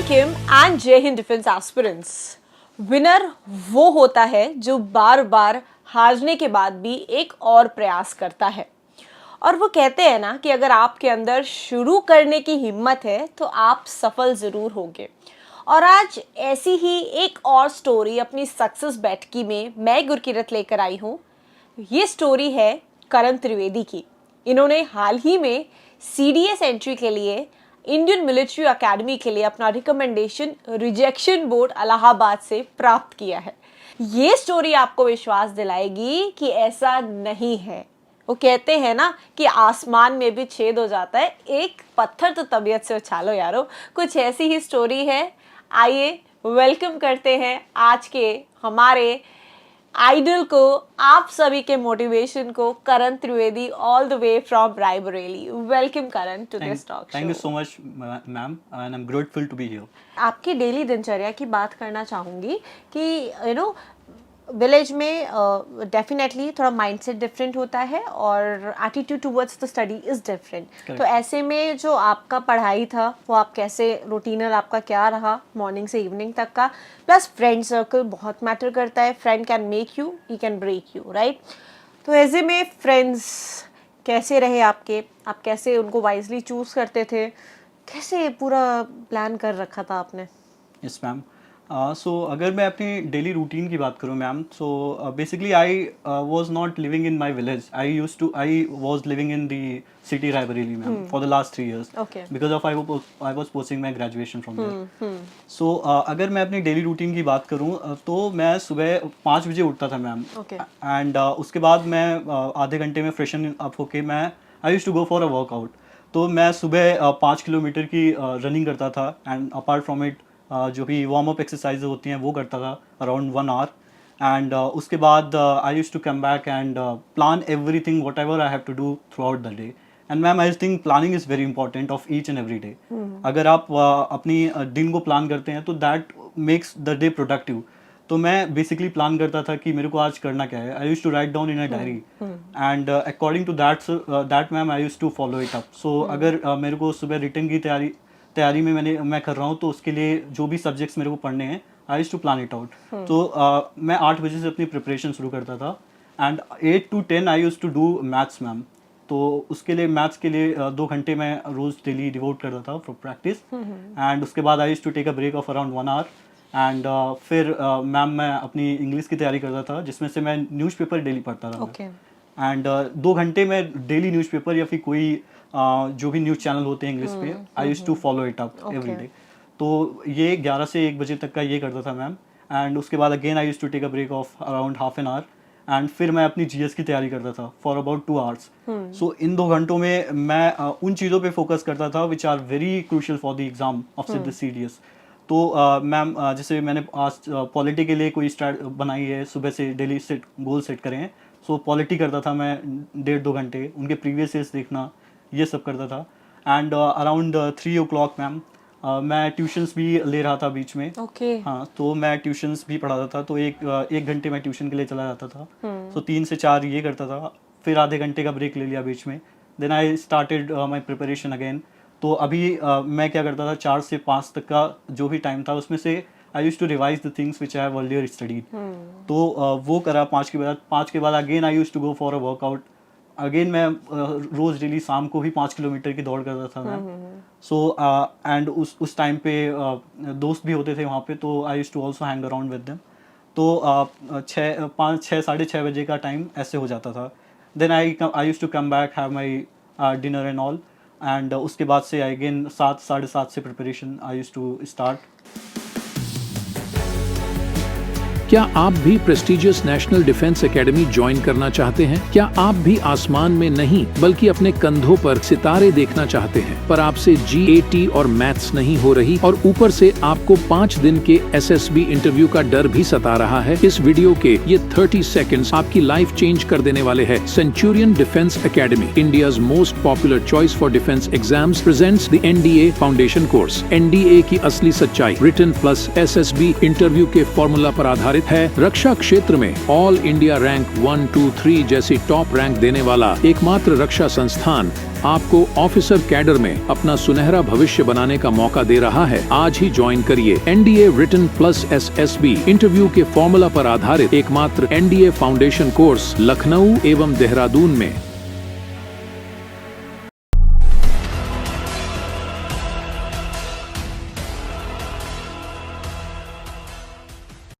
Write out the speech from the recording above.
Welcome and जय Hind defence aspirants. Winner वो होता है जो बार बार हारने के बाद भी एक और प्रयास करता है। और वो कहते हैं ना कि अगर आपके अंदर शुरू करने की हिम्मत है तो आप सफल ज़रूर होंगे। और आज ऐसी ही एक और स्टोरी अपनी सक्सेस बैठकी में मैं गुरकीरत लेकर आई हूँ। ये स्टोरी है करण त्रिवेदी की। इन्होंने हाल ही में CDS एंट्री के लिए इंडियन मिलिट्री एकेडमी के लिए अपना रिकमेंडेशन रिजेक्शन बोर्ड इलाहाबाद से प्राप्त किया है। ये स्टोरी आपको विश्वास दिलाएगी कि ऐसा नहीं है। वो कहते हैं ना कि आसमान में भी छेद हो जाता है, एक पत्थर तो तबीयत से उछालो यारो। कुछ ऐसी ही स्टोरी है। आइए वेलकम करते हैं आज के हमारे आइडल को, आप सभी के मोटिवेशन को, Karan Trivedi all the way from Raebareli. Welcome Karan to this talk show. Thank you so much ma'am and I am grateful to be here. आपकी डेली दिनचर्या की बात करना चाहूँगी कि विलेज में डेफिनेटली थोड़ा माइंडसेट डिफरेंट होता है और attitude towards the study is different. तो ऐसे में जो आपका पढ़ाई था वो आप कैसे, रूटीनल आपका क्या रहा मॉर्निंग से इवनिंग तक का, प्लस फ्रेंड सर्कल बहुत मैटर करता है। Friend can make you, he can break you, right. तो ऐसे में फ्रेंड्स कैसे रहे आपके, आप कैसे उनको वाइजली चूज़ करते थे, कैसे पूरा प्लान कर रखा था आपने? Yes ma'am. सो अगर मैं अपनी डेली रूटीन की बात करूँ ma'am, so basically I was not living in my village. I was living in the city Raebareli ma'am for the last 3 years because of I was pursuing my graduation from there. So अगर मैं अपनी daily routine की बात करूँ तो मैं सुबह 5 बजे उठता था मैम। एंड उसके बाद मैं आधे घंटे में फ्रेशन अप होके मैं I used to go for a workout. तो मैं सुबह 5 किलोमीटर की रनिंग करता था एंड अपार्ट फ्रॉम इट जो भी वार्म अप एक्सरसाइज होती हैं वो करता था अराउंड 1 hour। एंड उसके बाद I used to come back and plan everything whatever I have to do throughout the day. And ma'am I think planning is very important of each and every day. अगर आप अपनी दिन को plan करते हैं तो that makes the day productive. तो मैं बेसिकली प्लान करता था कि मेरे को आज करना क्या है। I used to write down in a diary and according to that ma'am I used to follow it up. So अगर मेरे को सुबह रिटर्न की तैयारी में मैं कर रहा हूँ तो उसके लिए जो भी सब्जेक्ट्स मेरे को पढ़ने हैं I used to plan it out. तो मैं 8 बजे से अपनी प्रिपरेशन शुरू करता था and 8 to 10 I used to do maths ma'am. तो उसके लिए मैथ्स के लिए 2 घंटे मैं रोज़ डेली डिवोट करता था फॉर प्रैक्टिस। एंड उसके बाद I used to take a break of around 1 hour and फिर मैम मैं अपनी इंग्लिश की तैयारी करता था जिसमें से मैं न्यूज़पेपर डेली पढ़ता था। एंड 2 घंटे में डेली न्यूज़पेपर या फिर कोई जो भी न्यूज़ चैनल होते हैं इंग्लिश पे I used to follow it up every day. तो ये 11 से 1 बजे तक का ये करता था मैम। एंड उसके बाद again I used to take a break of around half an hour and फिर मैं अपनी GS की तैयारी करता था फॉर अबाउट 2 hours। सो इन 2 घंटों में मैं उन चीज़ों पे फोकस करता था which are very crucial for the exam of the CDS। तो मैम जैसे मैंने आज पॉलिटी के लिए कोई स्टार्ट बनाई है, सुबह से डेली गोल सेट करें हैं। सो पॉलिटी करता था मैं 1.5-2 घंटे, उनके प्रीवियस ईयर्स देखना, ये सब करता था। एंड अराउंड 3 o'clock मैम मैं ट्यूशन्स भी ले रहा था बीच में। हाँ, तो मैं ट्यूशन्स भी पढ़ाता था। तो एक घंटे मैं ट्यूशन के लिए चला जाता था। सो 3 से 4 ये करता था, फिर आधे घंटे का ब्रेक ले लिया बीच में। Then I started my preparation again. तो अभी मैं क्या करता था, 4 से 5 तक का जो भी टाइम था उसमें से I used to revise the things which I have earlier studied. तो वो करा 5 के बाद again I used to go for a workout. Again मैं रोज़ डेली शाम को ही 5 किलोमीटर की दौड़ करता था मैं। सो एंड उस टाइम पे दोस्त भी होते थे वहाँ पे, तो I used to also hang around with them. तो 6 साढ़े 6 बजे का टाइम ऐसे हो जाता था। Then I used to come back, have my dinner and all. And उसके बाद से अगेन 7 साढ़े 7 से preparation I used to start. क्या आप भी prestigious National Defence Academy join करना चाहते हैं? क्या आप भी आसमान में नहीं बल्कि अपने कंधों पर सितारे देखना चाहते हैं, पर आपसे GAT और मैथ्स नहीं हो रही और ऊपर से आपको 5 दिन के SSB इंटरव्यू का डर भी सता रहा है? इस वीडियो के ये 30 सेकंड्स आपकी लाइफ चेंज कर देने वाले हैं। Centurion defence academy, India's most popular choice for defence exams, presents the NDA foundation course. NDA की असली सच्चाई, रिटन प्लस SSB इंटरव्यू के फॉर्मूला पर आधारित आधारित है। रक्षा क्षेत्र में ऑल इंडिया रैंक 1, 2, 3 जैसी टॉप रैंक देने वाला एकमात्र रक्षा संस्थान आपको ऑफिसर कैडर में अपना सुनहरा भविष्य बनाने का मौका दे रहा है। आज ही ज्वाइन करिए NDA written plus SSB interview के फॉर्मूला पर आधारित एकमात्र एनडीए फाउंडेशन कोर्स लखनऊ एवं देहरादून में।